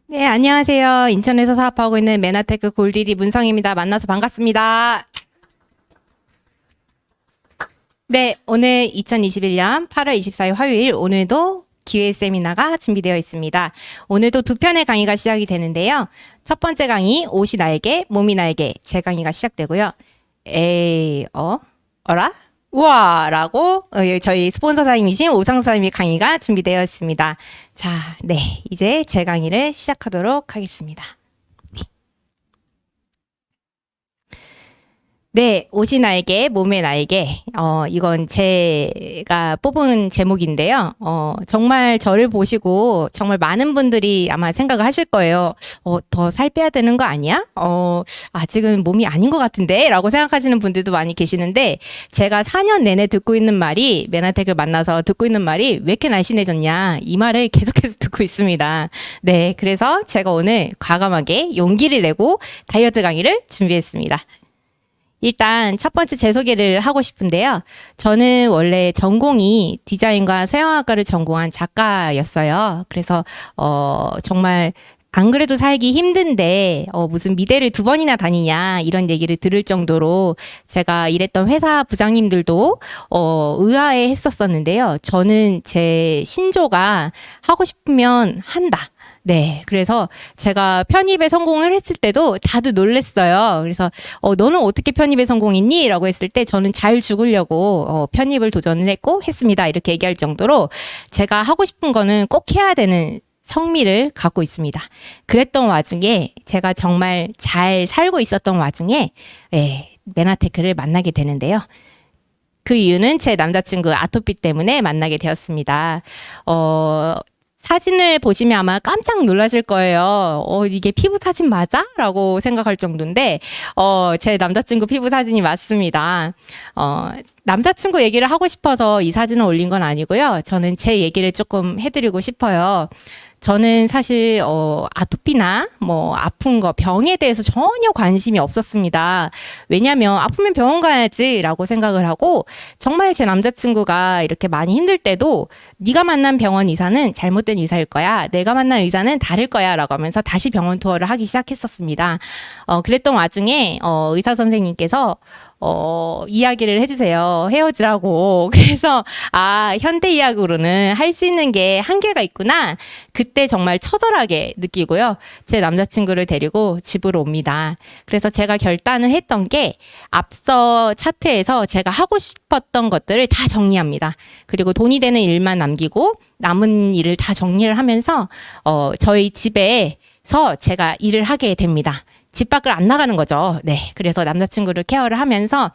네, 안녕하세요. 인천에서 사업하고 있는 메나테크 골디디 문성입니다. 만나서 반갑습니다. 네, 오늘 2021년 8월 24일 화요일, 오늘도 기회 세미나가 준비되어 있습니다. 오늘도 두 편의 강의가 시작이 되는데요. 첫 번째 강의, 옷이 날개, 몸이 날개, 제 강의가 시작되고요. 어라? 우와! 라고 저희 스폰서 사님이신 오상 사님의 강의가 준비되어 있습니다. 자, 네, 이제 제 강의를 시작하도록 하겠습니다. 네, 옷이 날개, 몸의 날개. 이건 제가 뽑은 제목인데요. 정말 저를 보시고 정말 많은 분들이 아마 생각을 하실 거예요. 더 살 빼야 되는 거 아니야? 아직은 몸이 아닌 것 같은데? 라고 생각하시는 분들도 많이 계시는데, 제가 4년 내내 듣고 있는 말이, 메나텍을 만나서 듣고 있는 말이 왜 이렇게 날씬해졌냐? 이 말을 계속해서 듣고 있습니다. 네, 그래서 제가 오늘 과감하게 용기를 내고 다이어트 강의를 준비했습니다. 일단 첫 번째 제 소개를 하고 싶은데요. 저는 원래 전공이 디자인과 서양학과를 전공한 작가였어요. 그래서 정말 안 그래도 살기 힘든데 무슨 미대를 2번이나 다니냐 이런 얘기를 들을 정도로 제가 일했던 회사 부장님들도 의아해 했었었는데요. 저는 제 신조가 하고 싶으면 한다. 네. 그래서 제가 편입에 성공을 했을 때도 다들 놀랬어요. 그래서, 너는 어떻게 편입에 성공했니? 라고 했을 때 저는 잘 죽으려고, 편입을 도전을 했고 했습니다. 이렇게 얘기할 정도로 제가 하고 싶은 거는 꼭 해야 되는 성미를 갖고 있습니다. 그랬던 와중에 제가 정말 잘 살고 있었던 와중에, 메나테크를 만나게 되는데요. 그 이유는 제 남자친구 아토피 때문에 만나게 되었습니다. 사진을 보시면 아마 깜짝 놀라실 거예요. 이게 피부 사진 맞아? 라고 생각할 정도인데, 제 남자친구 피부 사진이 맞습니다. 남자친구 얘기를 하고 싶어서 이 사진을 올린 건 아니고요. 저는 제 얘기를 조금 해드리고 싶어요. 저는 사실 아토피나 뭐 아픈 거 병에 대해서 전혀 관심이 없었습니다. 왜냐하면 아프면 병원 가야지라고 생각을 하고 정말 제 남자친구가 이렇게 많이 힘들 때도 네가 만난 병원 의사는 잘못된 의사일 거야. 내가 만난 의사는 다를 거야라고 하면서 다시 병원 투어를 하기 시작했었습니다. 그랬던 와중에 의사 선생님께서 이야기를 해주세요. 헤어지라고. 그래서, 현대의학으로는 할 수 있는 게 한계가 있구나. 그때 정말 처절하게 느끼고요. 제 남자친구를 데리고 집으로 옵니다. 그래서 제가 결단을 했던 게 앞서 차트에서 제가 하고 싶었던 것들을 다 정리합니다. 그리고 돈이 되는 일만 남기고 남은 일을 다 정리를 하면서, 저희 집에서 제가 일을 하게 됩니다. 집 밖을 안 나가는 거죠. 네. 그래서 남자친구를 케어를 하면서,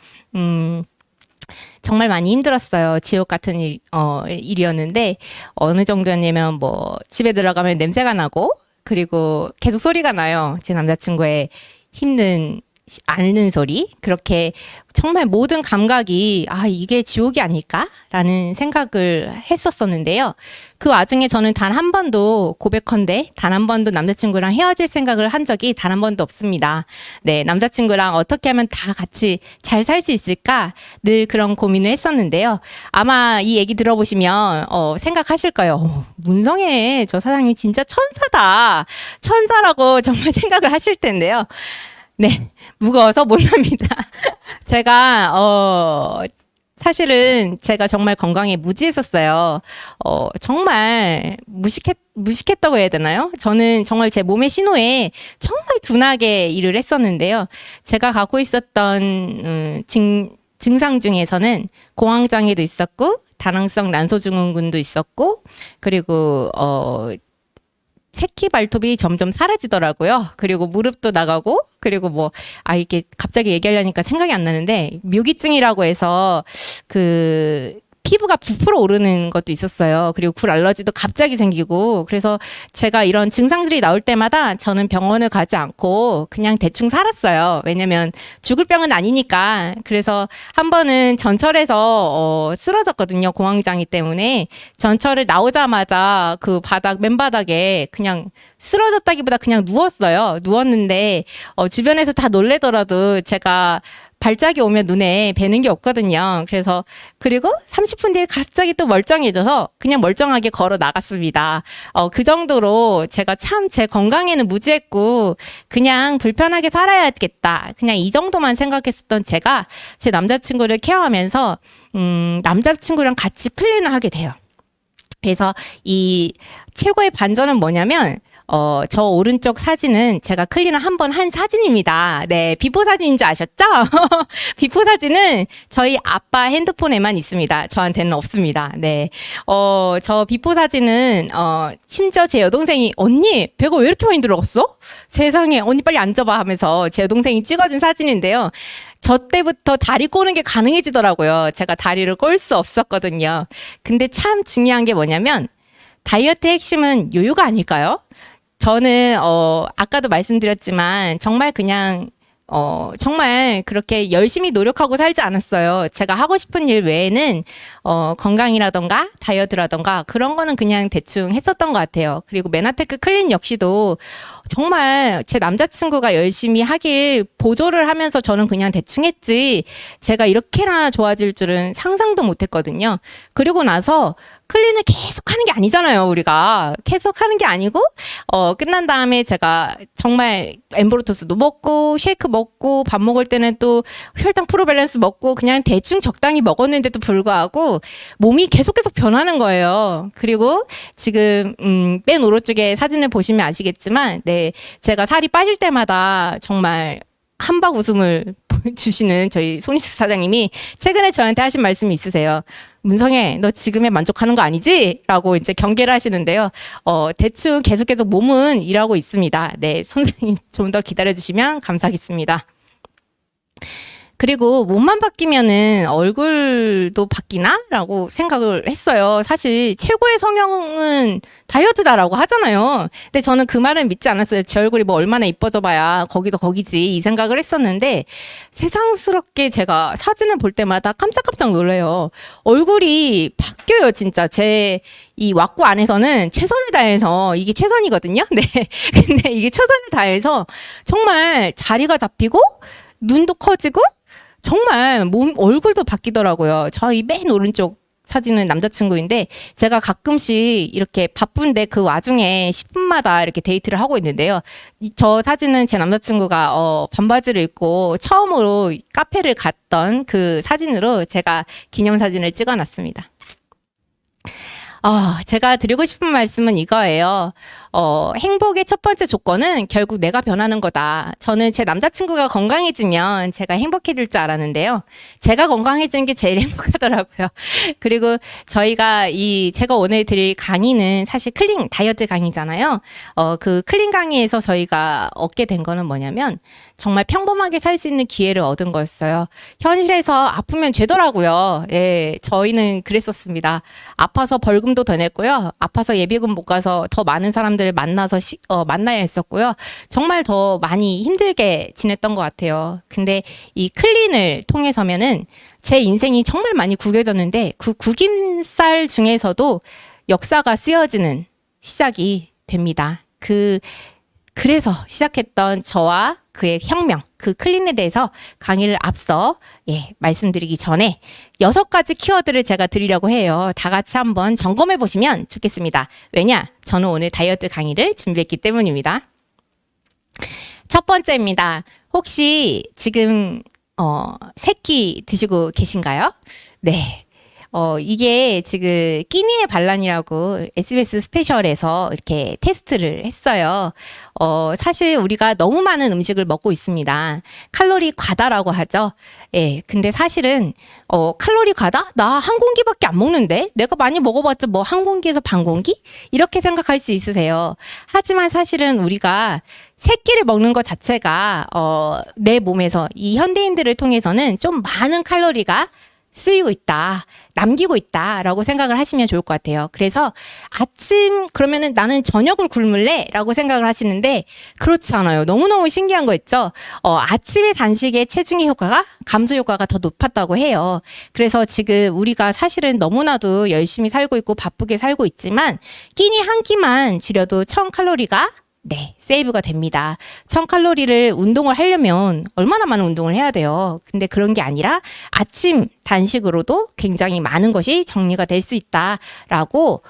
정말 많이 힘들었어요. 지옥 같은 일이었는데, 어느 정도였냐면, 집에 들어가면 냄새가 나고, 그리고 계속 소리가 나요. 제 남자친구의 힘든, 앓는 소리. 그렇게 정말 모든 감각이, 이게 지옥이 아닐까라는 생각을 했었었는데요. 그 와중에 저는 단 한 번도 고백컨대 단 한 번도 남자친구랑 헤어질 생각을 한 적이 단 한 번도 없습니다. 네, 남자친구랑 어떻게 하면 다 같이 잘 살 수 있을까? 늘 그런 고민을 했었는데요. 아마 이 얘기 들어보시면 생각하실 거예요. 문성애 저 사장님 진짜 천사다. 천사라고 정말 생각을 하실 텐데요. 네, 무거워서 못 납니다. 제가 사실은 제가 정말 건강에 무지했었어요. 정말 무식했다고 해야 되나요? 저는 정말 제 몸의 신호에 정말 둔하게 일을 했었는데요. 제가 갖고 있었던 증상 중에서는 공황장애도 있었고 다낭성 난소증후군도 있었고 그리고 새끼 발톱이 점점 사라지더라고요. 그리고 무릎도 나가고, 그리고 이게 갑자기 얘기하려니까 생각이 안 나는데, 묘기증이라고 해서, 피부가 부풀어 오르는 것도 있었어요. 그리고 굴 알러지도 갑자기 생기고 그래서 제가 이런 증상들이 나올 때마다 저는 병원을 가지 않고 그냥 대충 살았어요. 왜냐면 죽을 병은 아니니까. 그래서 한 번은 전철에서 쓰러졌거든요. 공황장애 때문에. 전철을 나오자마자 그 맨바닥에 그냥 쓰러졌다기보다 그냥 누웠어요. 누웠는데 주변에서 다 놀래더라도 제가 발작이 오면 눈에 뵈는 게 없거든요. 그래서 그리고 30분 뒤에 갑자기 또 멀쩡해져서 그냥 멀쩡하게 걸어 나갔습니다. 그 정도로 제가 참 제 건강에는 무지했고 그냥 불편하게 살아야겠다. 그냥 이 정도만 생각했었던 제가 제 남자친구를 케어하면서 남자친구랑 같이 클린을 하게 돼요. 그래서 이 최고의 반전은 뭐냐면 저 오른쪽 사진은 제가 클린을 한 번 한 사진입니다. 네, 비포 사진인 줄 아셨죠? 비포 사진은 저희 아빠 핸드폰에만 있습니다. 저한테는 없습니다. 네, 저 비포 사진은 심지어 제 여동생이 언니 배가 왜 이렇게 많이 들어갔어? 세상에 언니 빨리 앉아봐 하면서 제 여동생이 찍어준 사진인데요. 저 때부터 다리 꼬는 게 가능해지더라고요. 제가 다리를 꼴 수 없었거든요. 근데 참 중요한 게 뭐냐면 다이어트의 핵심은 요요가 아닐까요? 저는 아까도 말씀드렸지만 정말 그냥 정말 그렇게 열심히 노력하고 살지 않았어요. 제가 하고 싶은 일 외에는 건강이라던가 다이어트라던가 그런 거는 그냥 대충 했었던 것 같아요. 그리고 메나테크 클린 역시도 정말 제 남자친구가 열심히 하길 보조를 하면서 저는 그냥 대충 했지 제가 이렇게나 좋아질 줄은 상상도 못 했거든요. 그리고 나서 클린을 계속 하는 게 아니잖아요, 우리가. 계속 하는 게 아니고, 끝난 다음에 제가 정말 엠브로토스도 먹고, 쉐이크 먹고, 밥 먹을 때는 또 혈당 프로밸런스 먹고, 그냥 대충 적당히 먹었는데도 불구하고, 몸이 계속 변하는 거예요. 그리고 지금, 맨 오른쪽에 사진을 보시면 아시겠지만, 네, 제가 살이 빠질 때마다 정말 한박 웃음을 주시는 저희 손희숙 사장님이 최근에 저한테 하신 말씀이 있으세요. 문성애, 너 지금에 만족하는 거 아니지? 라고 이제 경계를 하시는데요. 대충 계속 몸은 일하고 있습니다. 네, 선생님 좀 더 기다려주시면 감사하겠습니다. 그리고 몸만 바뀌면은 얼굴도 바뀌나? 라고 생각을 했어요. 사실 최고의 성형은 다이어트다라고 하잖아요. 근데 저는 그 말은 믿지 않았어요. 제 얼굴이 뭐 얼마나 이뻐져 봐야 거기서 거기지 이 생각을 했었는데 세상스럽게 제가 사진을 볼 때마다 깜짝깜짝 놀라요. 얼굴이 바뀌어요, 진짜. 제 이 왁구 안에서는 최선을 다해서 이게 최선이거든요. 네. 근데 이게 최선을 다해서 정말 자리가 잡히고 눈도 커지고 정말 얼굴도 바뀌더라고요. 저희 맨 오른쪽 사진은 남자친구인데 제가 가끔씩 이렇게 바쁜데 그 와중에 10분마다 이렇게 데이트를 하고 있는데요. 저 사진은 제 남자친구가 반바지를 입고 처음으로 카페를 갔던 그 사진으로 제가 기념사진을 찍어놨습니다. 제가 드리고 싶은 말씀은 이거예요. 행복의 첫 번째 조건은 결국 내가 변하는 거다. 저는 제 남자친구가 건강해지면 제가 행복해질 줄 알았는데요. 제가 건강해지는 게 제일 행복하더라고요. 그리고 제가 오늘 드릴 강의는 사실 클린 다이어트 강의잖아요. 그 클린 강의에서 저희가 얻게 된 거는 뭐냐면 정말 평범하게 살 수 있는 기회를 얻은 거였어요. 현실에서 아프면 죄더라고요. 예, 저희는 그랬었습니다. 아파서 벌금도 더 냈고요. 아파서 예비군 못 가서 더 많은 사람들을 만나서 만나야 했었고요. 정말 더 많이 힘들게 지냈던 것 같아요. 근데 이 클린을 통해서면은 제 인생이 정말 많이 구겨졌는데 그 구김살 중에서도 역사가 쓰여지는 시작이 됩니다. 그래서 시작했던 저와 그의 혁명, 그 클린에 대해서 강의를 앞서 말씀드리기 전에 6가지 키워드를 제가 드리려고 해요. 다 같이 한번 점검해 보시면 좋겠습니다. 왜냐? 저는 오늘 다이어트 강의를 준비했기 때문입니다. 첫 번째입니다. 혹시 지금 새끼 드시고 계신가요? 네. 이게 지금 끼니의 반란이라고 SBS 스페셜에서 이렇게 테스트를 했어요. 사실 우리가 너무 많은 음식을 먹고 있습니다. 칼로리 과다라고 하죠. 예. 근데 사실은, 칼로리 과다? 나 한 공기밖에 안 먹는데? 내가 많이 먹어봤자 뭐 한 공기에서 반 공기? 이렇게 생각할 수 있으세요. 하지만 사실은 우리가 새끼를 먹는 것 자체가, 내 몸에서 이 현대인들을 통해서는 좀 많은 칼로리가 쓰이고 있다, 남기고 있다라고 생각을 하시면 좋을 것 같아요. 그래서 아침 그러면은 나는 저녁을 굶을래? 라고 생각을 하시는데 그렇지 않아요. 너무너무 신기한 거 있죠? 아침의 단식의 체중의 효과가 감소 효과가 더 높았다고 해요. 그래서 지금 우리가 사실은 너무나도 열심히 살고 있고 바쁘게 살고 있지만 끼니 한 끼만 줄여도 1000칼로리가 네, 세이브가 됩니다. 1000칼로리를 운동을 하려면 얼마나 많은 운동을 해야 돼요. 근데 그런 게 아니라 아침 단식으로도 굉장히 많은 것이 정리가 될 수 있다라고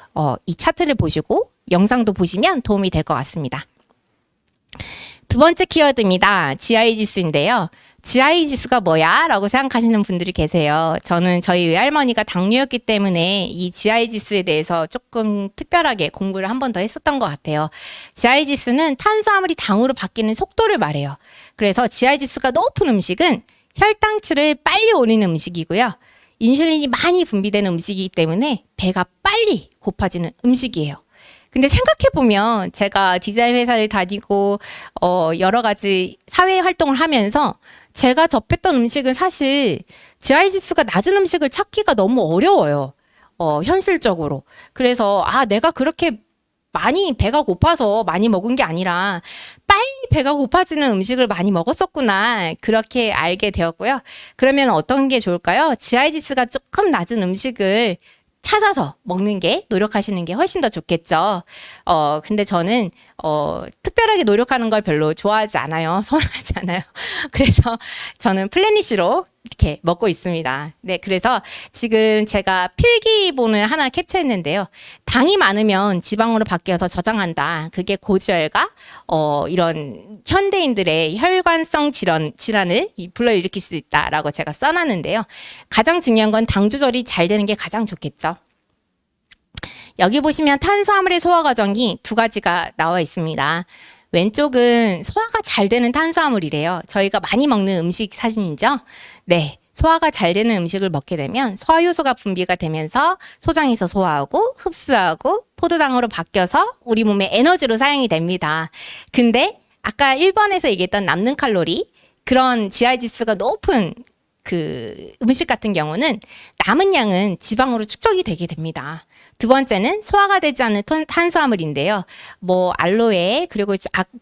이 차트를 보시고 영상도 보시면 도움이 될 것 같습니다. 두 번째 키워드입니다. GI 지수인데요. GI 지수가 뭐야? 라고 생각하시는 분들이 계세요. 저는 저희 외할머니가 당뇨였기 때문에 이 GI 지수에 대해서 조금 특별하게 공부를 한 번 더 했었던 것 같아요. GI 지수는 탄수화물이 당으로 바뀌는 속도를 말해요. 그래서 GI 지수가 높은 음식은 혈당치를 빨리 올리는 음식이고요. 인슐린이 많이 분비되는 음식이기 때문에 배가 빨리 고파지는 음식이에요. 근데 생각해보면 제가 디자인 회사를 다니고 여러 가지 사회 활동을 하면서 제가 접했던 음식은 사실 GI 지수가 낮은 음식을 찾기가 너무 어려워요. 현실적으로. 그래서 내가 그렇게 많이 배가 고파서 많이 먹은 게 아니라 빨리 배가 고파지는 음식을 많이 먹었었구나. 그렇게 알게 되었고요. 그러면 어떤 게 좋을까요? GI 지수가 조금 낮은 음식을 찾아서 먹는 게 노력하시는 게 훨씬 더 좋겠죠. 근데 저는 특별하게 노력하는 걸 별로 좋아하지 않아요. 선호하지 않아요. 그래서 저는 플래닛으로 이렇게 먹고 있습니다. 네, 그래서 지금 제가 필기본을 하나 캡처했는데요. 당이 많으면 지방으로 바뀌어서 저장한다. 그게 고지혈과 이런 현대인들의 혈관성 질환을 불러일으킬 수 있다라고 제가 써놨는데요. 가장 중요한 건 당 조절이 잘 되는 게 가장 좋겠죠. 여기 보시면 탄수화물의 소화 과정이 두 가지가 나와 있습니다. 왼쪽은 소화가 잘 되는 탄수화물이래요. 저희가 많이 먹는 음식 사진이죠. 네, 소화가 잘 되는 음식을 먹게 되면 소화효소가 분비가 되면서 소장에서 소화하고 흡수하고 포도당으로 바뀌어서 우리 몸의 에너지로 사용이 됩니다. 근데 아까 1번에서 얘기했던 남는 칼로리, 그런 GI 지수가 높은 그 음식 같은 경우는 남은 양은 지방으로 축적이 되게 됩니다. 두 번째는 소화가 되지 않는 탄수화물인데요. 뭐 알로에, 그리고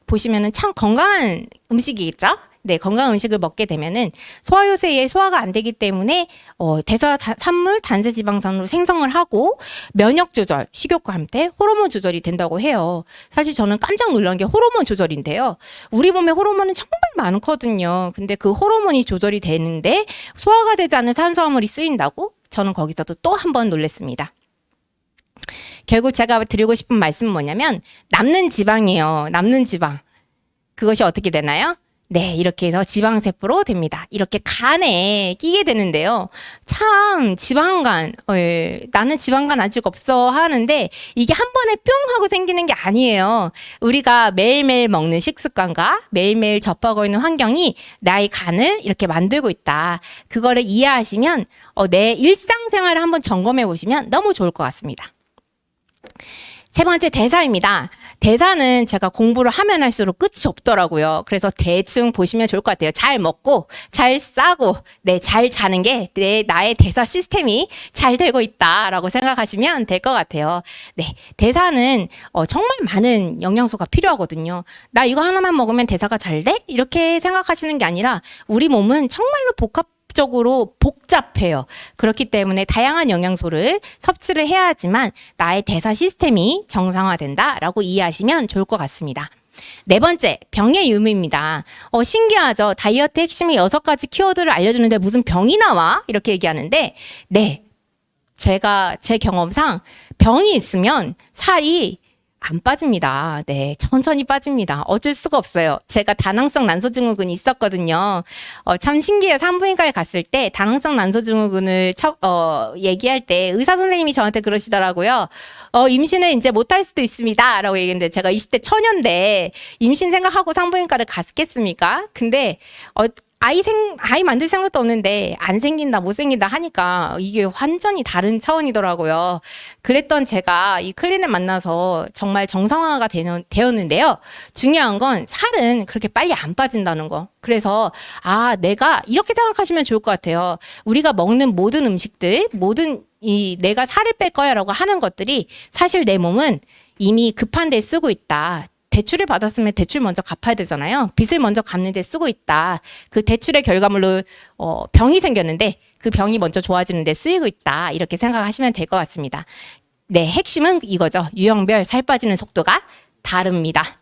보시면은 참 건강한 음식이겠죠? 네, 건강한 음식을 먹게 되면은 소화효소에 의해 소화가 안 되기 때문에 대사산물 단세지방산으로 생성을 하고 면역 조절, 식욕과 함께 호르몬 조절이 된다고 해요. 사실 저는 깜짝 놀란 게 호르몬 조절인데요. 우리 몸에 호르몬은 정말 많거든요. 근데 그 호르몬이 조절이 되는데 소화가 되지 않는 탄수화물이 쓰인다고? 저는 거기서도 또 한 번 놀랐습니다. 결국 제가 드리고 싶은 말씀은 뭐냐면 남는 지방이에요. 남는 지방. 그것이 어떻게 되나요? 네, 이렇게 해서 지방세포로 됩니다. 이렇게 간에 끼게 되는데요. 참 지방간, 나는 지방간 아직 없어 하는데 이게 한 번에 뿅 하고 생기는 게 아니에요. 우리가 매일매일 먹는 식습관과 매일매일 접하고 있는 환경이 나의 간을 이렇게 만들고 있다. 그거를 이해하시면 내 일상생활을 한번 점검해 보시면 너무 좋을 것 같습니다. 세 번째, 대사입니다. 대사는 제가 공부를 하면 할수록 끝이 없더라고요. 그래서 대충 보시면 좋을 것 같아요. 잘 먹고, 잘 싸고, 네, 잘 자는 게 나의 대사 시스템이 잘 되고 있다라고 생각하시면 될 것 같아요. 네, 대사는 정말 많은 영양소가 필요하거든요. 나 이거 하나만 먹으면 대사가 잘 돼? 이렇게 생각하시는 게 아니라 우리 몸은 정말로 적으로 복잡해요. 그렇기 때문에 다양한 영양소를 섭취를 해야 하지만 나의 대사 시스템이 정상화된다라고 이해하시면 좋을 것 같습니다. 네 번째, 병의 유무입니다. 신기하죠? 다이어트 핵심의 6가지 키워드를 알려주는데 무슨 병이 나와? 이렇게 얘기하는데, 네, 제가 제 경험상 병이 있으면 살이 안 빠집니다. 네, 천천히 빠집니다. 어쩔 수가 없어요. 제가 다낭성 난소증후군이 있었거든요. 참 신기해요. 산부인과에 갔을 때 다낭성 난소증후군을 얘기할 때 의사 선생님이 저한테 그러시더라고요. 임신을 이제 못할 수도 있습니다. 라고 얘기했는데 제가 20대 처녀인데 임신 생각하고 산부인과를 갔겠습니까? 근데 아이 만들 생각도 없는데 안 생긴다 못 생긴다 하니까 이게 완전히 다른 차원이더라고요. 그랬던 제가 이 클린을 만나서 정말 정상화가 되었는데요. 중요한 건 살은 그렇게 빨리 안 빠진다는 거. 그래서 내가 이렇게 생각하시면 좋을 것 같아요. 우리가 먹는 모든 음식들, 내가 살을 뺄 거야 라고 하는 것들이 사실 내 몸은 이미 급한 데 쓰고 있다. 대출을 받았으면 대출 먼저 갚아야 되잖아요. 빚을 먼저 갚는 데 쓰고 있다. 그 대출의 결과물로 병이 생겼는데 그 병이 먼저 좋아지는 데 쓰이고 있다. 이렇게 생각하시면 될 것 같습니다. 네, 핵심은 이거죠. 유형별 살 빠지는 속도가 다릅니다.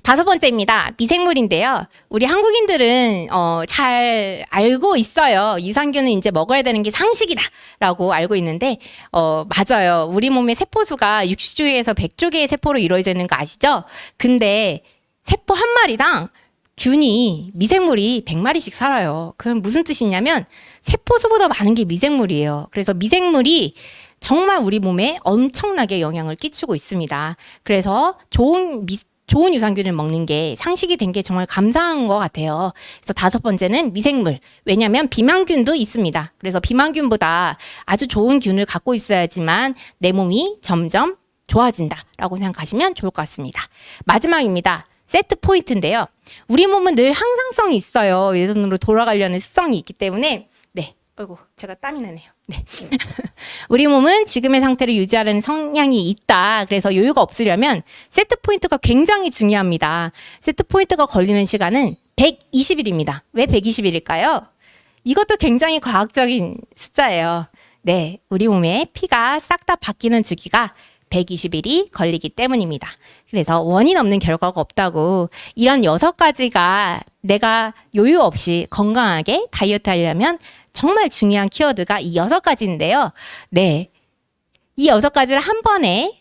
다섯 번째입니다. 미생물인데요. 우리 한국인들은 잘 알고 있어요. 유산균은 이제 먹어야 되는 게 상식이다라고 알고 있는데 맞아요. 우리 몸의 세포수가 60조에서 100조 개의 세포로 이루어져 있는 거 아시죠? 근데 세포 한 마리당 균이 미생물이 100마리씩 살아요. 그럼 무슨 뜻이냐면 세포수보다 많은 게 미생물이에요. 그래서 미생물이 정말 우리 몸에 엄청나게 영향을 끼치고 있습니다. 그래서 좋은 유산균을 먹는 게 상식이 된 게 정말 감사한 것 같아요. 그래서 다섯 번째는 미생물. 왜냐하면 비만균도 있습니다. 그래서 비만균보다 아주 좋은 균을 갖고 있어야지만 내 몸이 점점 좋아진다라고 생각하시면 좋을 것 같습니다. 마지막입니다. 세트 포인트인데요. 우리 몸은 늘 항상성이 있어요. 예전으로 돌아가려는 습성이 있기 때문에 아이고 제가 땀이 나네요. 네. 우리 몸은 지금의 상태를 유지하려는 성향이 있다. 그래서 여유가 없으려면 세트 포인트가 굉장히 중요합니다. 세트 포인트가 걸리는 시간은 120일입니다. 왜 120일일까요? 이것도 굉장히 과학적인 숫자예요. 네, 우리 몸의 피가 싹 다 바뀌는 주기가 120일이 걸리기 때문입니다. 그래서 원인 없는 결과가 없다고 이런 6가지가 내가 여유 없이 건강하게 다이어트 하려면 정말 중요한 키워드가 이 6가지인데요. 네. 이 6가지를 한 번에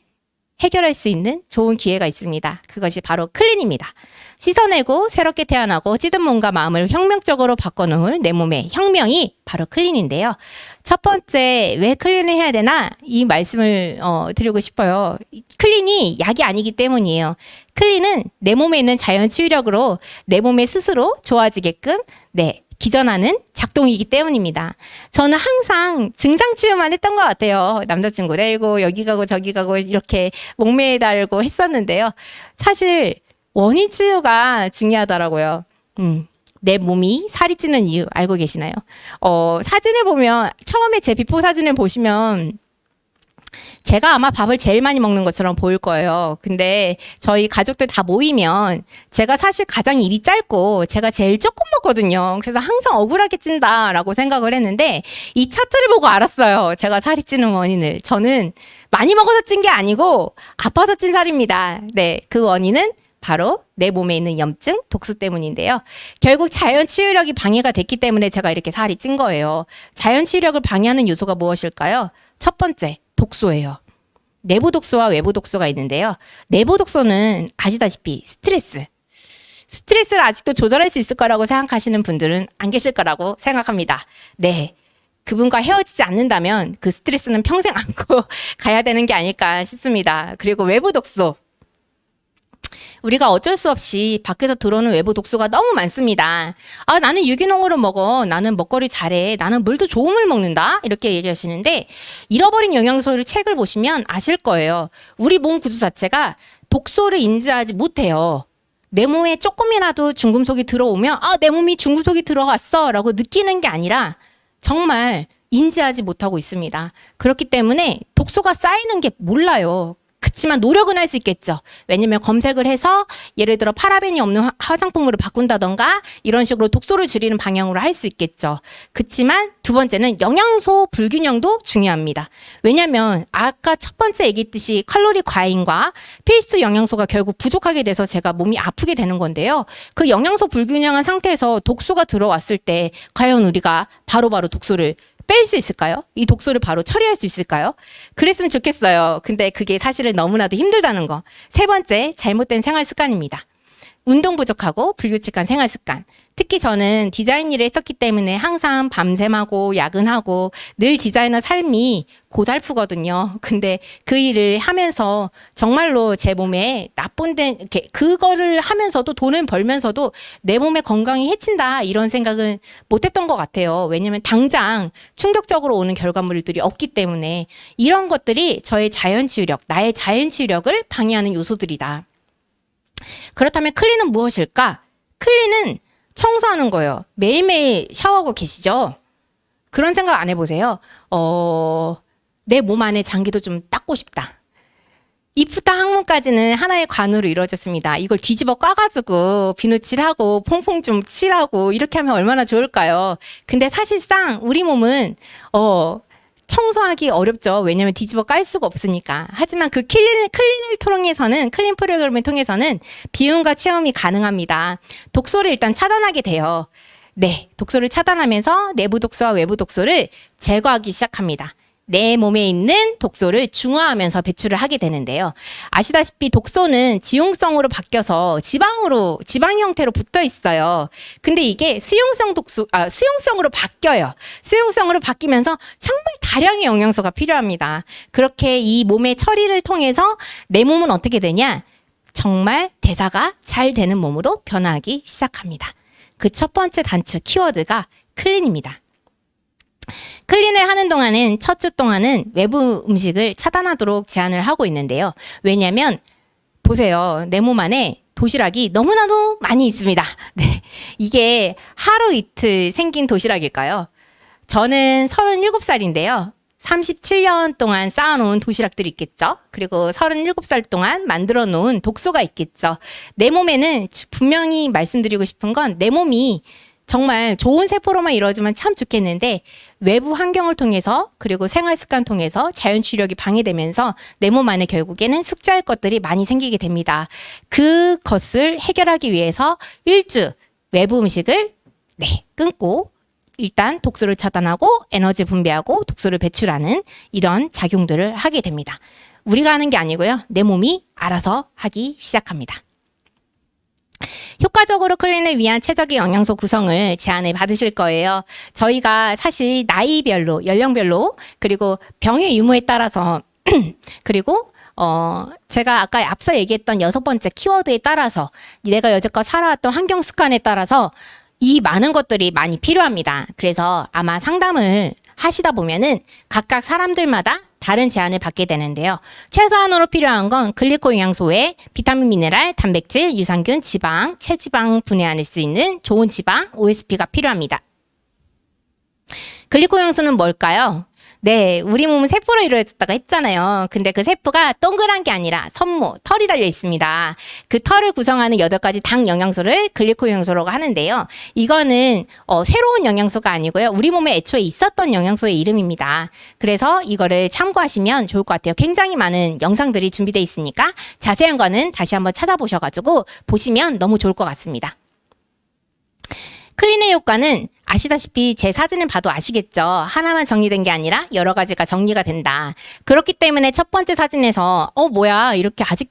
해결할 수 있는 좋은 기회가 있습니다. 그것이 바로 클린입니다. 씻어내고 새롭게 태어나고 찌든 몸과 마음을 혁명적으로 바꿔놓을 내 몸의 혁명이 바로 클린인데요. 첫 번째, 왜 클린을 해야 되나? 이 말씀을 드리고 싶어요. 클린이 약이 아니기 때문이에요. 클린은 내 몸에 있는 자연 치유력으로 내 몸에 스스로 좋아지게끔 기전하는 작동이기 때문입니다. 저는 항상 증상 치유만 했던 것 같아요. 남자친구 데리고 여기 가고 저기 가고 이렇게 목매달고 했었는데요. 사실 원인 치유가 중요하더라고요. 내 몸이 살이 찌는 이유 알고 계시나요? 사진을 보면 처음에 제 비포 사진을 보시면 제가 아마 밥을 제일 많이 먹는 것처럼 보일 거예요. 근데 저희 가족들 다 모이면 제가 사실 가장 입이 짧고 제가 제일 조금 먹거든요. 그래서 항상 억울하게 찐다라고 생각을 했는데 이 차트를 보고 알았어요. 제가 살이 찌는 원인을. 저는 많이 먹어서 찐 게 아니고 아파서 찐 살입니다. 네, 그 원인은 바로 내 몸에 있는 염증, 독소 때문인데요. 결국 자연 치유력이 방해가 됐기 때문에 제가 이렇게 살이 찐 거예요. 자연 치유력을 방해하는 요소가 무엇일까요? 첫 번째, 독소예요. 내부 독소와 외부 독소가 있는데요. 내부 독소는 아시다시피 스트레스를 아직도 조절할 수 있을 거라고 생각하시는 분들은 안 계실 거라고 생각합니다. 네. 그분과 헤어지지 않는다면 그 스트레스는 평생 안고 가야 되는 게 아닐까 싶습니다. 그리고 외부 독소. 우리가 어쩔 수 없이 밖에서 들어오는 외부 독소가 너무 많습니다. 아, 나는 유기농으로 먹어. 나는 먹거리 잘해. 나는 물도 좋은 물 먹는다. 이렇게 얘기하시는데 잃어버린 영양소를 책을 보시면 아실 거예요. 우리 몸 구조 자체가 독소를 인지하지 못해요. 내 몸에 조금이라도 중금속이 들어오면 내 몸이 중금속이 들어갔어 라고 느끼는 게 아니라 정말 인지하지 못하고 있습니다. 그렇기 때문에 독소가 쌓이는 게 몰라요. 그렇지만 노력은 할 수 있겠죠. 왜냐면 검색을 해서 예를 들어 파라벤이 없는 화장품으로 바꾼다던가 이런 식으로 독소를 줄이는 방향으로 할 수 있겠죠. 그렇지만 두 번째는 영양소 불균형도 중요합니다. 왜냐면 아까 첫 번째 얘기했듯이 칼로리 과잉과 필수 영양소가 결국 부족하게 돼서 제가 몸이 아프게 되는 건데요. 그 영양소 불균형한 상태에서 독소가 들어왔을 때 과연 우리가 바로바로 독소를 뺄 수 있을까요? 이 독소를 바로 처리할 수 있을까요? 그랬으면 좋겠어요. 근데 그게 사실은 너무나도 힘들다는 거. 세 번째, 잘못된 생활 습관입니다. 운동 부족하고 불규칙한 생활 습관. 특히 저는 디자인 일을 했었기 때문에 항상 밤샘하고 야근하고 늘 디자이너 삶이 고달프거든요. 근데 그 일을 하면서 정말로 제 몸에 그거를 하면서도 돈을 벌면서도 내 몸의 건강이 해친다 이런 생각은 못했던 것 같아요. 왜냐면 당장 충격적으로 오는 결과물들이 없기 때문에 이런 것들이 저의 자연치유력, 나의 자연치유력을 방해하는 요소들이다. 그렇다면 클린은 무엇일까? 클린은 청소하는 거예요. 매일매일 샤워하고 계시죠? 그런 생각 안 해보세요? 내 몸 안에 장기도 좀 닦고 싶다. 입부터 항문까지는 하나의 관으로 이루어졌습니다. 이걸 뒤집어 까가지고 비누칠하고 퐁퐁 좀 칠하고 이렇게 하면 얼마나 좋을까요? 근데 사실상 우리 몸은 청소하기 어렵죠. 왜냐면 뒤집어 깔 수가 없으니까. 하지만 그 클린을 통해서는, 클린 프로그램을 통해서는 비움과 체험이 가능합니다. 독소를 일단 차단하게 돼요. 네, 독소를 차단하면서 내부 독소와 외부 독소를 제거하기 시작합니다. 내 몸에 있는 독소를 중화하면서 배출을 하게 되는데요. 아시다시피 독소는 지용성으로 바뀌어서 지방 형태로 붙어 있어요. 근데 이게 수용성으로 바뀌어요. 수용성으로 바뀌면서 정말 다량의 영양소가 필요합니다. 그렇게 이 몸의 처리를 통해서 내 몸은 어떻게 되냐? 정말 대사가 잘 되는 몸으로 변하기 시작합니다. 그 첫 번째 단추 키워드가 클린입니다. 클린을 하는 동안은 첫 주 동안은 외부 음식을 차단하도록 제안을 하고 있는데요. 왜냐하면 보세요. 내 몸 안에 도시락이 너무나도 많이 있습니다. 네, 이게 하루 이틀 생긴 도시락일까요? 저는 37살인데요. 37년 동안 쌓아놓은 도시락들이 있겠죠. 그리고 37살 동안 만들어 놓은 독소가 있겠죠. 내 몸에는 분명히 말씀드리고 싶은 건 내 몸이 정말 좋은 세포로만 이루어지면 참 좋겠는데 외부 환경을 통해서 그리고 생활 습관 통해서 자연 치유력이 방해되면서 내 몸 안에 결국에는 숙제할 것들이 많이 생기게 됩니다. 그것을 해결하기 위해서 일주 외부 음식을 끊고 일단 독소를 차단하고 에너지 분비하고 독소를 배출하는 이런 작용들을 하게 됩니다. 우리가 하는 게 아니고요. 내 몸이 알아서 하기 시작합니다. 효과적으로 클린을 위한 최적의 영양소 구성을 제안을 받으실 거예요. 저희가 사실 나이별로, 연령별로, 그리고 병의 유무에 따라서 그리고 제가 아까 앞서 얘기했던 6번째 키워드에 따라서 내가 여태껏 살아왔던 환경 습관에 따라서 이 많은 것들이 많이 필요합니다. 그래서 아마 상담을 하시다 보면은 각각 사람들마다 다른 제안을 받게 되는데요. 최소한으로 필요한 건 글리코 영양소 외에 비타민, 미네랄, 단백질, 유산균, 지방, 체지방 분해할 수 있는 좋은 지방, OSP가 필요합니다. 글리코 영양소는 뭘까요? 네, 우리 몸은 세포로 이루어졌다고 했잖아요. 근데 그 세포가 동그란 게 아니라 선모, 털이 달려 있습니다. 그 털을 구성하는 8가지 당 영양소를 글리코 영양소라고 하는데요. 이거는 새로운 영양소가 아니고요. 우리 몸에 애초에 있었던 영양소의 이름입니다. 그래서 이거를 참고하시면 좋을 것 같아요. 굉장히 많은 영상들이 준비되어 있으니까 자세한 거는 다시 한번 찾아보셔가지고 보시면 너무 좋을 것 같습니다. 클린의 효과는 아시다시피 제 사진을 봐도 아시겠죠. 하나만 정리된 게 아니라 여러 가지가 정리가 된다. 그렇기 때문에 첫 번째 사진에서 뭐야 이렇게 아직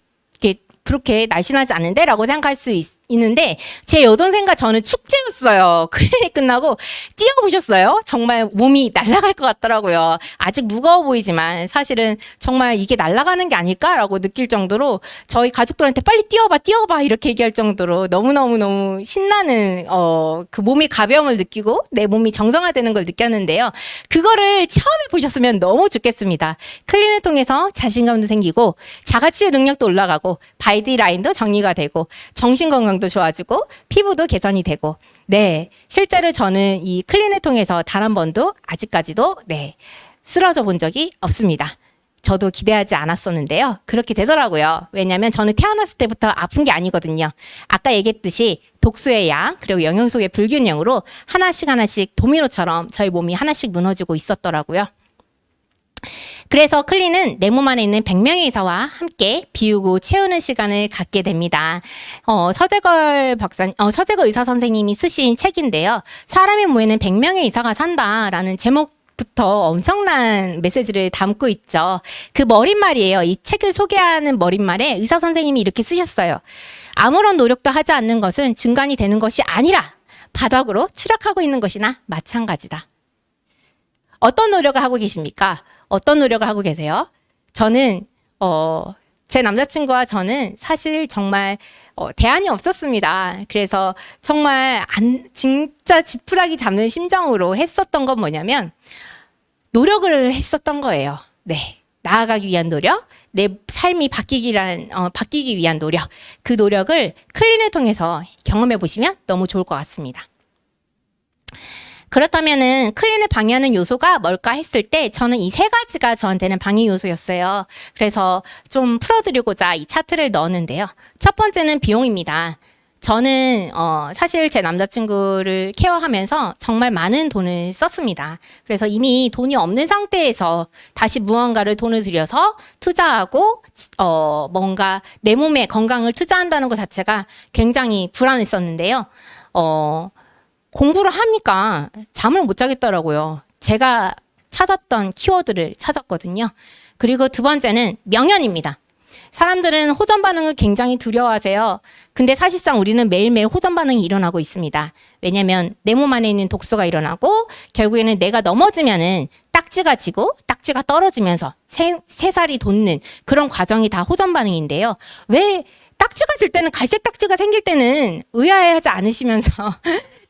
그렇게 날씬하지 않은데? 라고 생각할 수 있는데 제 여동생과 저는 축제였어요. 클리닉 끝나고 뛰어보셨어요? 정말 몸이 날아갈 것 같더라고요. 아직 무거워 보이지만 사실은 정말 이게 날아가는 게 아닐까라고 느낄 정도로 저희 가족들한테 빨리 뛰어봐 이렇게 얘기할 정도로 너무 신나는 그 몸의 가벼움을 느끼고 내 몸이 정상화되는 걸 느꼈는데요. 그거를 처음에 보셨으면 너무 좋겠습니다. 클린을 통해서 자신감도 생기고 자가치유 능력도 올라가고 바디 라인도 정리가 되고 정신 건강도 좋아지고 피부도 개선이 되고 실제로 저는 이 클린을 통해서 단 한 번도 아직까지도 쓰러져 본 적이 없습니다. 저도 기대하지 않았었는데요. 그렇게 되더라고요. 왜냐하면 저는 태어났을 때부터 아픈 게 아니거든요. 아까 얘기했듯이 독소의 양 그리고 영양소의 불균형으로 하나씩 도미노처럼 저희 몸이 하나씩 무너지고 있었더라고요. 그래서 클린은 내 몸 안에 있는 100명의 의사와 함께 비우고 채우는 시간을 갖게 됩니다. 서재걸 의사 선생님이 쓰신 책인데요. 사람의 몸에는 100명의 의사가 산다라는 제목부터 엄청난 메시지를 담고 있죠. 그 머릿말이에요. 이 책을 소개하는 머릿말에 의사 선생님이 이렇게 쓰셨어요. 아무런 노력도 하지 않는 것은 증간이 되는 것이 아니라 바닥으로 추락하고 있는 것이나 마찬가지다. 어떤 노력을 하고 계십니까? 어떤 노력을 하고 계세요? 저는 제 남자친구와 저는 사실 정말 대안이 없었습니다. 그래서 정말 진짜 지푸라기 잡는 심정으로 했었던 건 뭐냐면 노력을 했었던 거예요. 나아가기 위한 노력, 내 삶이 바뀌기 위한 노력, 그 노력을 클린을 통해서 경험해 보시면 너무 좋을 것 같습니다. 그렇다면은 클린을 방해하는 요소가 뭘까 했을 때 저는 이 3가지가 저한테는 방해 요소였어요. 그래서 좀 풀어드리고자 이 차트를 넣었는데요. 첫 번째는 비용입니다. 저는 사실 제 남자친구를 케어하면서 정말 많은 돈을 썼습니다. 그래서 이미 돈이 없는 상태에서 다시 무언가를 돈을 들여서 투자하고 뭔가 내 몸의 건강을 투자한다는 것 자체가 굉장히 불안했었는데요. 공부를 하니까 잠을 못 자겠더라고요. 제가 찾았던 키워드를 찾았거든요. 그리고 두 번째는 명연입니다. 사람들은 호전 반응을 굉장히 두려워하세요. 근데 사실상 우리는 매일매일 호전 반응이 일어나고 있습니다. 왜냐면 내 몸 안에 있는 독소가 일어나고 결국에는 내가 넘어지면은 딱지가 지고 딱지가 떨어지면서 새살이 돋는 그런 과정이 다 호전 반응인데요. 왜 딱지가 질 때는 갈색 딱지가 생길 때는 의아해하지 않으시면서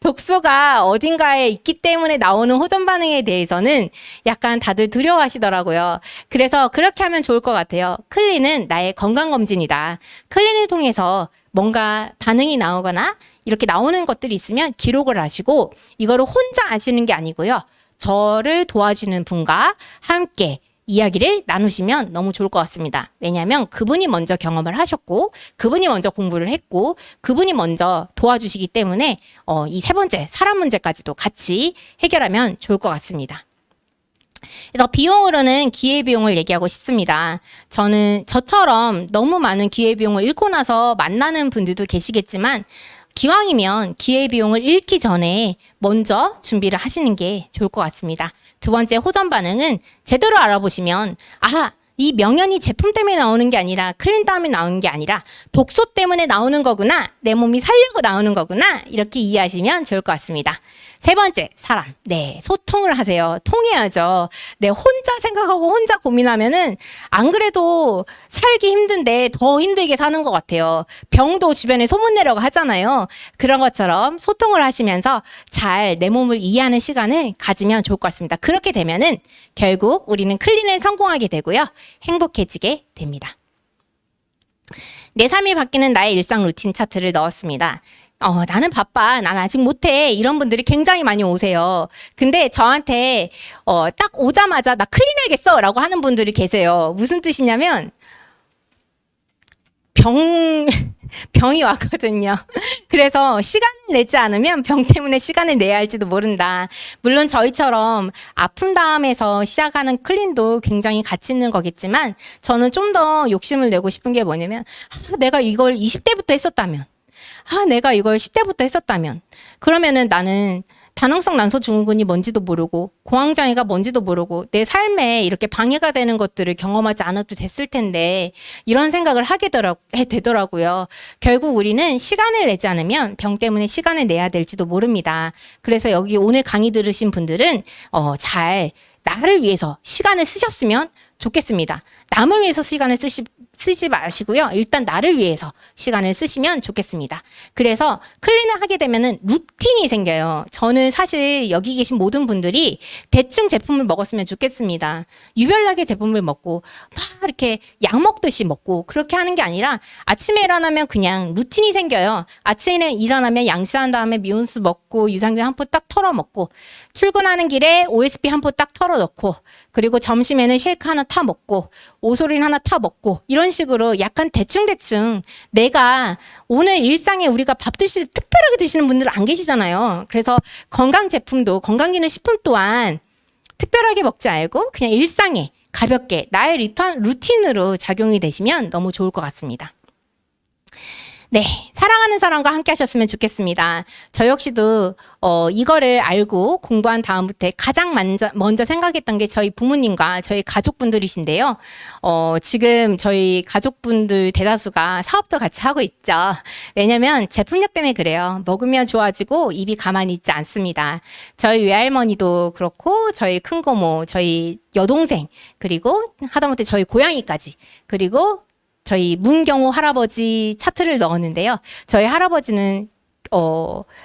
독소가 어딘가에 있기 때문에 나오는 호전 반응에 대해서는 약간 다들 두려워하시더라고요. 그래서 그렇게 하면 좋을 것 같아요. 클린은 나의 건강검진이다. 클린을 통해서 뭔가 반응이 나오거나 이렇게 나오는 것들이 있으면 기록을 하시고 이거를 혼자 아시는 게 아니고요. 저를 도와주는 분과 함께 이야기를 나누시면 너무 좋을 것 같습니다. 왜냐하면 그분이 먼저 경험을 하셨고 그분이 먼저 공부를 했고 그분이 먼저 도와주시기 때문에 이 세 번째 사람 문제까지도 같이 해결하면 좋을 것 같습니다. 그래서 비용으로는 기회비용을 얘기하고 싶습니다. 저처럼 너무 많은 기회비용을 잃고 나서 만나는 분들도 계시겠지만 기왕이면 기회비용을 잃기 전에 먼저 준비를 하시는 게 좋을 것 같습니다. 두 번째 호전 반응은 제대로 알아보시면 이 명연이 제품 때문에 나오는 게 아니라 클린 다음에 나오는 게 아니라 독소 때문에 나오는 거구나. 내 몸이 살려고 나오는 거구나. 이렇게 이해하시면 좋을 것 같습니다. 세 번째, 사람. 네, 소통을 하세요. 통해야죠. 네, 혼자 생각하고 혼자 고민하면은 안 그래도 살기 힘든데 더 힘들게 사는 것 같아요. 병도 주변에 소문내려고 하잖아요. 그런 것처럼 소통을 하시면서 잘 내 몸을 이해하는 시간을 가지면 좋을 것 같습니다. 그렇게 되면은 결국 우리는 클린에 성공하게 되고요. 행복해지게 됩니다. 내 삶이 바뀌는 나의 일상 루틴 차트를 넣었습니다. 나는 바빠. 난 아직 못해. 이런 분들이 굉장히 많이 오세요. 근데 저한테 딱 오자마자 나 클린해야겠어 라고 하는 분들이 계세요. 무슨 뜻이냐면 병이 왔거든요. 그래서 시간을 내지 않으면 병 때문에 시간을 내야 할지도 모른다. 물론 저희처럼 아픈 다음에서 시작하는 클린도 굉장히 가치 있는 거겠지만 저는 좀 더 욕심을 내고 싶은 게 뭐냐면 내가 이걸 20대부터 했었다면 내가 이걸 10대부터 했었다면 그러면은 나는 다낭성 난소 증후군이 뭔지도 모르고 공황장애가 뭔지도 모르고 내 삶에 이렇게 방해가 되는 것들을 경험하지 않아도 됐을 텐데 이런 생각을 하게 되더라고요. 결국 우리는 시간을 내지 않으면 병 때문에 시간을 내야 될지도 모릅니다. 그래서 여기 오늘 강의 들으신 분들은 잘 나를 위해서 시간을 쓰셨으면 좋겠습니다. 남을 위해서 시간을 쓰지 마시고요. 일단 나를 위해서 시간을 쓰시면 좋겠습니다. 그래서 클린을 하게 되면은 루틴이 생겨요. 저는 사실 여기 계신 모든 분들이 대충 제품을 먹었으면 좋겠습니다. 유별나게 제품을 먹고 막 이렇게 약 먹듯이 먹고 그렇게 하는 게 아니라 아침에 일어나면 그냥 루틴이 생겨요. 아침에 일어나면 양치한 다음에 미온수 먹고 유산균 한 포 딱 털어 먹고 출근하는 길에 OSP 한 포 딱 털어 넣고 그리고 점심에는 쉐이크 하나 타 먹고 오솔린 하나 타 먹고 이런 식으로 약간 대충대충 내가 오늘 일상에 우리가 밥 특별하게 드시는 분들 안 계시잖아요. 그래서 건강제품도 건강기능식품 또한 특별하게 먹지 말고 그냥 일상에 가볍게 나의 루틴으로 작용이 되시면 너무 좋을 것 같습니다. 네, 사랑하는 사람과 함께 하셨으면 좋겠습니다. 저 역시도 이거를 알고 공부한 다음부터 가장 먼저 생각했던 게 저희 부모님과 저희 가족분들이신데요. 지금 저희 가족분들 대다수가 사업도 같이 하고 있죠. 왜냐면 제품력 때문에 그래요. 먹으면 좋아지고 입이 가만히 있지 않습니다. 저희 외할머니도 그렇고 저희 큰고모, 저희 여동생, 그리고 하다못해 저희 고양이까지, 그리고 저희 문경호 할아버지 차트를 넣었는데요. 저희 할아버지는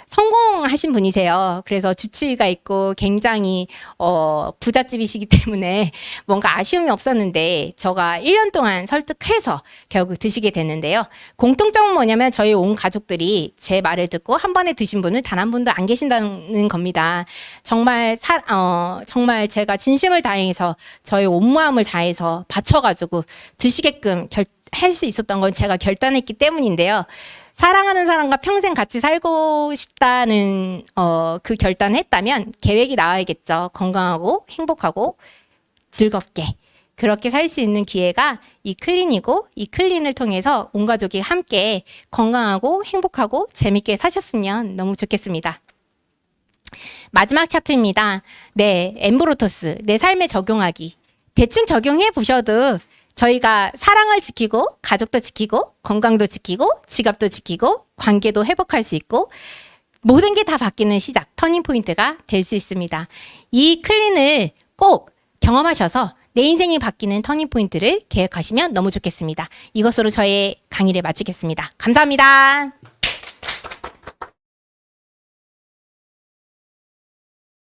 성공하신 분이세요. 그래서 주치의가 있고 굉장히 부잣집이시기 때문에 뭔가 아쉬움이 없었는데 제가 1년 동안 설득해서 결국 드시게 됐는데요. 공통점은 뭐냐면 저희 온 가족들이 제 말을 듣고 한 번에 드신 분은 단 한 분도 안 계신다는 겁니다. 정말 정말 제가 진심을 다해서 저희 온 마음을 다해서 바쳐가지고 드시게끔 할 수 있었던 건 제가 결단했기 때문인데요. 사랑하는 사람과 평생 같이 살고 싶다는 그 결단을 했다면 계획이 나와야겠죠. 건강하고 행복하고 즐겁게 그렇게 살 수 있는 기회가 이 클린이고 이 클린을 통해서 온 가족이 함께 건강하고 행복하고 재밌게 사셨으면 너무 좋겠습니다. 마지막 차트입니다. 네, 엠브로토스 내 삶에 적용하기. 대충 적용해 보셔도 저희가 사랑을 지키고 가족도 지키고 건강도 지키고 지갑도 지키고 관계도 회복할 수 있고 모든 게 다 바뀌는 시작, 터닝 포인트가 될 수 있습니다. 이 클린을 꼭 경험하셔서 내 인생이 바뀌는 터닝 포인트를 계획하시면 너무 좋겠습니다. 이것으로 저의 강의를 마치겠습니다. 감사합니다.